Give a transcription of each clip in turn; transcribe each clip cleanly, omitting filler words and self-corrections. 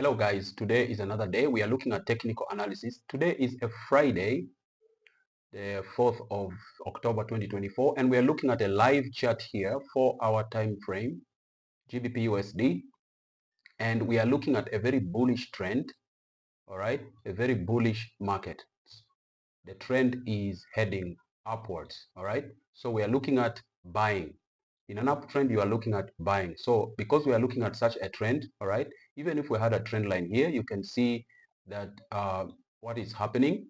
Hello guys, today is another day. We are looking at technical analysis. Today is a Friday, the 4th of October 2024, and we are looking at a live chart here for our time frame, Gbpusd, and we are looking at a very bullish trend, all right, a very bullish market. The trend is heading upwards, all right? So we are looking at buying. In an uptrend, you are looking at buying. So because we are looking at such a trend, all right, even if we had a trend line here, you can see that what is happening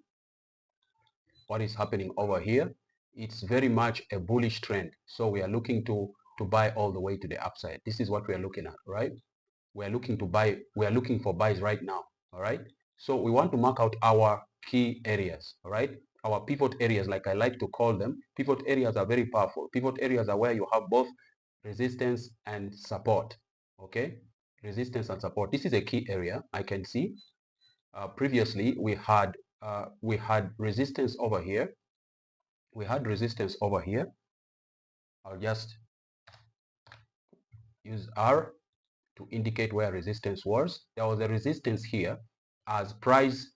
over here, it's very much a bullish trend. So we are looking to buy all the way to the upside. This is what we are looking at, right? We are looking to buy, we are looking for buys right now, all right? So we want to mark out our key areas, all right? Our pivot areas, like I like to call them. Pivot areas are very powerful. Pivot areas are where you have both resistance and support, okay? Resistance and support. This is a key area. I can see previously we had resistance over here. We had resistance over here. I'll just use R to indicate where resistance was. There was a resistance here as price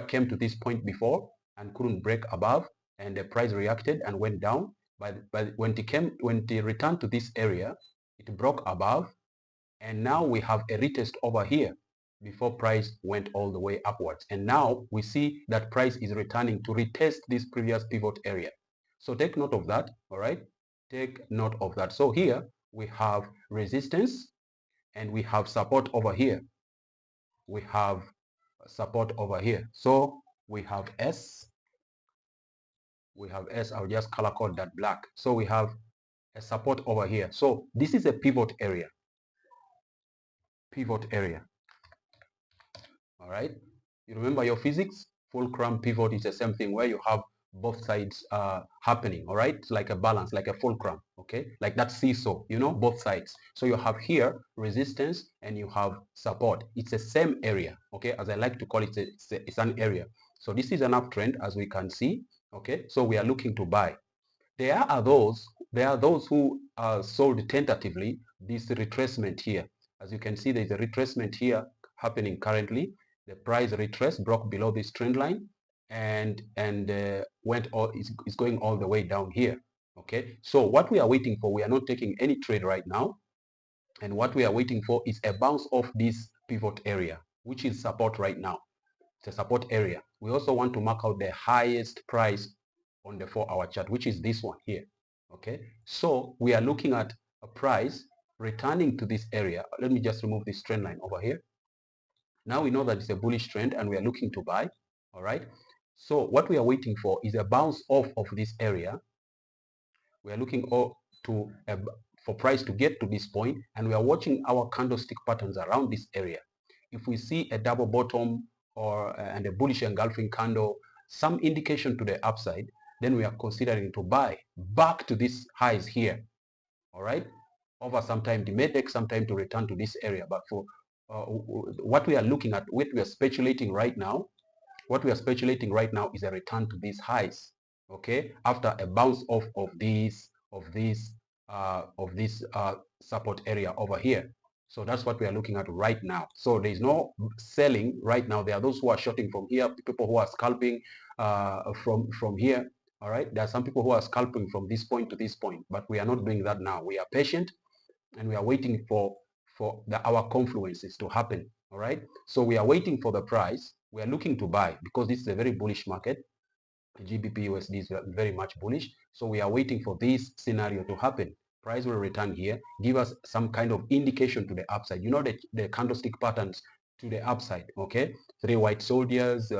came to this point before and couldn't break above, and the price reacted and went down. But when it returned to this area, it broke above, and now we have a retest over here before price went all the way upwards. And now we see that price is returning to retest this previous pivot area. So take note of that, all right? Take note of that. So here we have resistance and we have support over here. We have support over here. So we have S. I'll just color code that black. So we have a support over here. So this is a pivot area. Pivot area. All right. You remember your physics? Fulcrum pivot is the same thing where you have both sides happening, all right? It's like a balance, like a fulcrum, okay? Like that seesaw, you know, both sides. So you have here resistance and you have support. It's the same area, okay? As I like to call it, it's an area. So this is an uptrend, as we can see, okay? So we are looking to buy. There are those who sold tentatively this retracement here. As you can see, there's a retracement here happening currently. The price retraced, broke below this trend line, and is going all the way down here. Okay, so what we are waiting for, we are not taking any trade right now, and what we are waiting for is a bounce off this pivot area, which is support right now. It's a support area. We also want to mark out the highest price on the 4-hour chart, which is this one here. Okay, so we are looking at a price returning to this area. Let me just remove this trend line over here. Now we know that it's a bullish trend and we are looking to buy, all right? So what we are waiting for is a bounce off of this area. We are looking for price to get to this point, and we are watching our candlestick patterns around this area. If we see a double bottom and a bullish engulfing candle, some indication to the upside, then we are considering to buy back to these highs here, all right? Over some time, it may take some time to return to this area, but for what we are looking at, what we are speculating right now is a return to these highs, okay, after a bounce off of this support area over here. So that's what we are looking at right now. So there is no selling right now. There are those who are shorting from here, people who are scalping from here. All right, there are some people who are scalping from this point to this point, but we are not doing that now. We are patient and we are waiting for our confluences to happen. All right, so we are waiting for the price. We are looking to buy because this is a very bullish market. Gbpusd is very much bullish, so we are waiting for this scenario to happen. Price will return here, give us some kind of indication to the upside. You know, the candlestick patterns to the upside, okay? 3 white soldiers,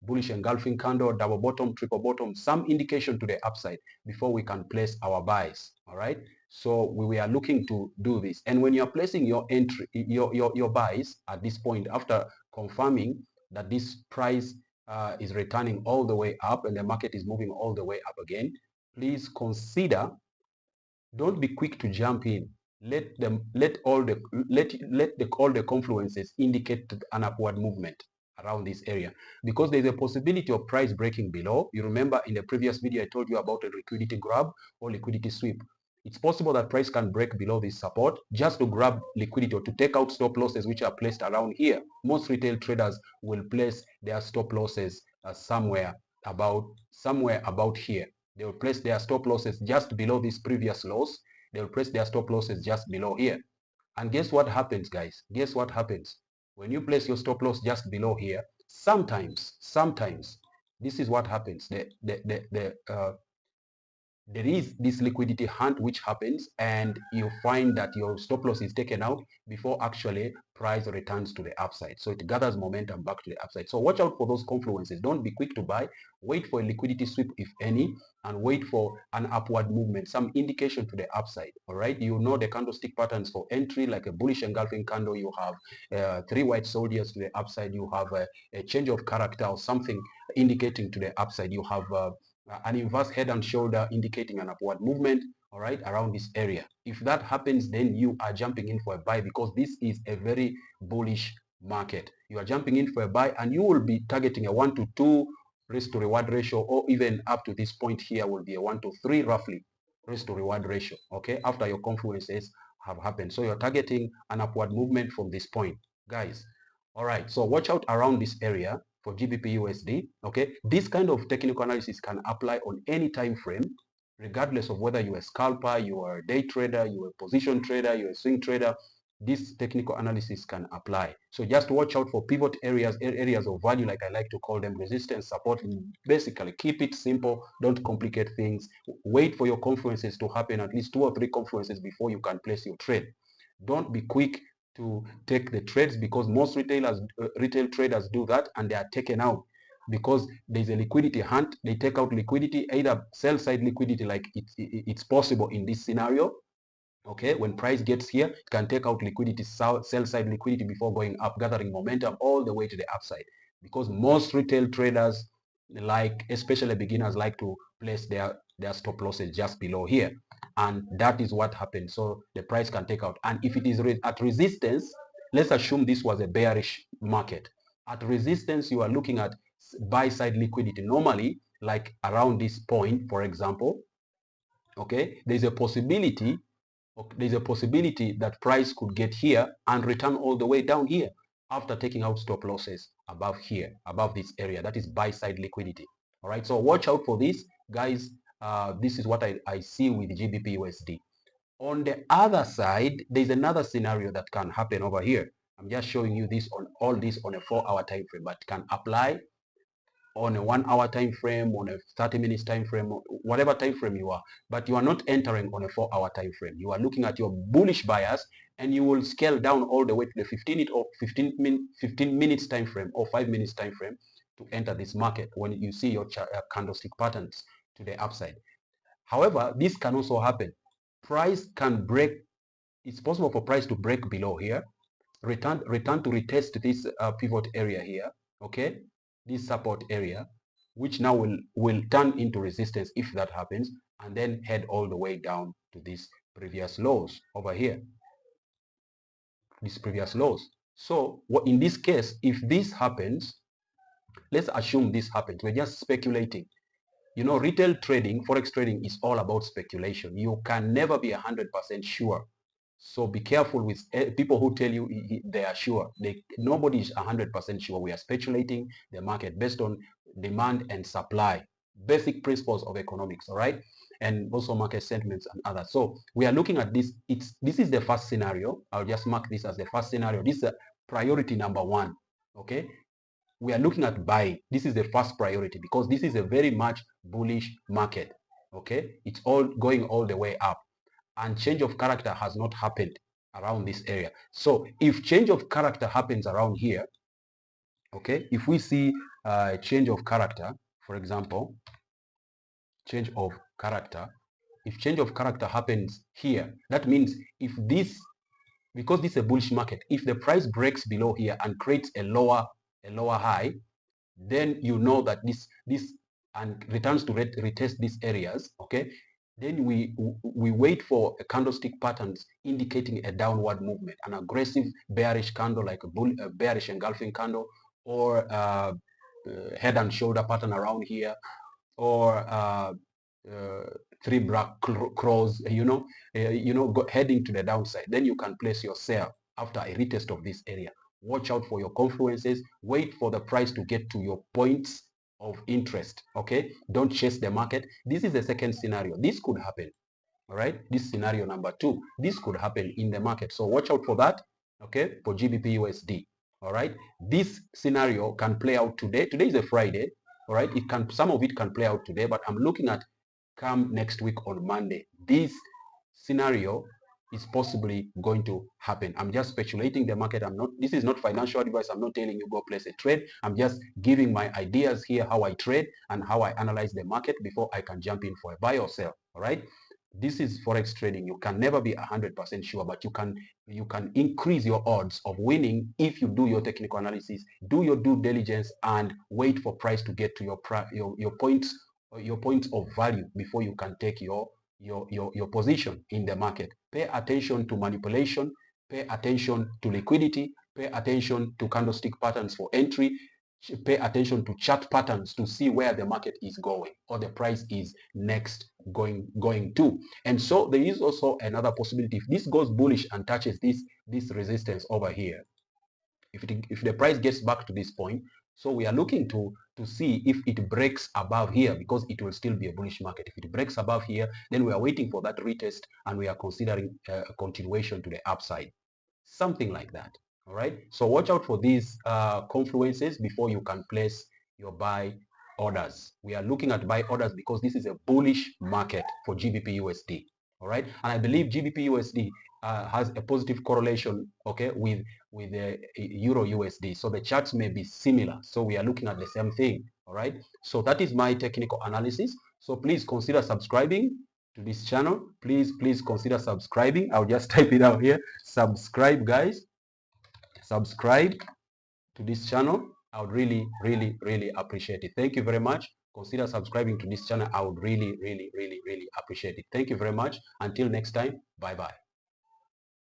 bullish engulfing candle, double bottom, triple bottom, some indication to the upside before we can place our buys, all right? So we are looking to do this. And when you're placing your entry, your buys at this point, after confirming that this price is returning all the way up and the market is moving all the way up again, please consider, don't be quick to jump in. Let all the confluences indicate an upward movement around this area, because there's a possibility of price breaking below. You remember in the previous video I told you about a liquidity grab or liquidity sweep. It's possible that price can break below this support just to grab liquidity or to take out stop losses which are placed around here. Most retail traders will place their stop losses somewhere about here. They will place their stop losses just below this previous lows. They will place their stop losses just below here. And guess what happens, guys? Guess what happens? When you place your stop loss just below here, sometimes, this is what happens. There is this liquidity hunt which happens, and you find that your stop loss is taken out before actually price returns to the upside. So it gathers momentum back to the upside. So watch out for those confluences. Don't be quick to buy. Wait for a liquidity sweep, if any, and wait for an upward movement, some indication to the upside. All right, you know the candlestick patterns for entry, like a bullish engulfing candle. You have 3 white soldiers to the upside. You have a change of character or something indicating to the upside. You have an inverse head and shoulder indicating an upward movement, all right, around this area. If that happens, then you are jumping in for a buy, because this is a very bullish market. You are jumping in for a buy, and you will be targeting a 1 to 2 risk to reward ratio, or even up to this point here will be a 1 to 3 roughly risk to reward ratio, okay, after your confluences have happened. So you're targeting an upward movement from this point, guys. All right, so watch out around this area for GBPUSD. Okay, this kind of technical analysis can apply on any time frame, regardless of whether you're a scalper, you are a day trader, you're a position trader, you're a swing trader. This technical analysis can apply. So just watch out for pivot areas, areas of value, like I like to call them, resistance, support. Basically, keep it simple. Don't complicate things. Wait for your confluences to happen, at least 2 or 3 confluences before you can place your trade. Don't be quick to take the trades, because most retail traders do that, and they are taken out because there's a liquidity hunt. They take out liquidity, either sell side liquidity, like it's possible in this scenario. Okay, when price gets here, it can take out liquidity, sell side liquidity, before going up, gathering momentum all the way to the upside. Because most retail traders, like especially beginners, like to place their stop losses just below here, and that is what happens. So the price can take out, and if it is at resistance, let's assume this was a bearish market. At resistance, you are looking at buy side liquidity, normally like around this point, for example. Okay, there's a possibility that price could get here and return all the way down here after taking out stop losses above here, above this area. That is buy side liquidity. All right, so watch out for this, guys. This is what I see with GBPUSD. On the other side, there's another scenario that can happen over here. I'm just showing you this on all this on a 4-hour time frame, but can apply on a 1-hour time frame, on a 30 minutes time frame, whatever time frame you are, but you are not entering on a 4-hour time frame. You are looking at your bullish bias, and you will scale down all the way to the 15 minutes time frame or 5 minutes time frame to enter this market when you see your candlestick patterns to the upside. However, this can also happen. Price can break. It's possible for price to break below here, return to retest this pivot area here, okay, this support area, which now will turn into resistance if that happens, and then head all the way down to these previous lows over here, these previous lows. So what in this case, if this happens, let's assume this happens, we're just speculating. You know, retail trading, forex trading is all about speculation. You can never be 100% sure. So be careful with people who tell you they are sure. Nobody is 100% sure. We are speculating the market based on demand and supply, basic principles of economics, all right? And also market sentiments and others. So we are looking at this. This is the first scenario. I'll just mark this as the first scenario. This is priority number 1, okay? We are looking at buying. This is the first priority, because this is a very much bullish market, okay? It's all going all the way up, and change of character has not happened around this area. So if change of character happens around here, okay, if we see change of character, for example, change of character, if change of character happens here, that means if this, because this is a bullish market, if the price breaks below here and creates a lower high, then you know that this and returns to retest these areas, okay, then we wait for a candlestick patterns indicating a downward movement, an aggressive bearish candle, like a bearish engulfing candle, or head and shoulder pattern around here, or three black crows, heading to the downside, then you can place your sell after a retest of this area. Watch out for your confluences. Wait for the price to get to your points of interest. Okay, don't chase the market. This is the second scenario. This could happen. All right, this scenario number 2, this could happen in the market, so watch out for that. Okay, for GBPUSD. All right, this scenario can play out today. Today is a Friday. All right, some of it can play out today, but I'm looking at come next week on Monday. This scenario is possibly going to happen. I'm just speculating the market. This is not financial advice. I'm not telling you go place a trade. I'm just giving my ideas here, how I trade and how I analyze the market before I can jump in for a buy or sell. All right. This is Forex trading. You can never be 100% sure, but you can increase your odds of winning if you do your technical analysis, do your due diligence, and wait for price to get to your points of value before you can take your position in the market. Pay attention to manipulation, pay attention to liquidity, pay attention to candlestick patterns for entry, pay attention to chart patterns to see where the market is going or the price is next going to. And so there is also another possibility. If this goes bullish and touches this resistance over here, if the price gets back to this point, so we are looking to see if it breaks above here, because it will still be a bullish market. If it breaks above here, then we are waiting for that retest and we are considering a continuation to the upside, something like that. All right, so watch out for these confluences before you can place your buy orders. We are looking at buy orders because this is a bullish market for GBPUSD. All right, and I believe GBPUSD has a positive correlation, okay, with the Euro USD. So the charts may be similar. So we are looking at the same thing. All right, so that is my technical analysis. So please consider subscribing to this channel. Please consider subscribing. I'll just type it out here. Subscribe, guys. Subscribe to this channel. I would really appreciate it. Thank you very much. Consider subscribing to this channel. I would really appreciate it. Thank you very much. Until next time, bye bye.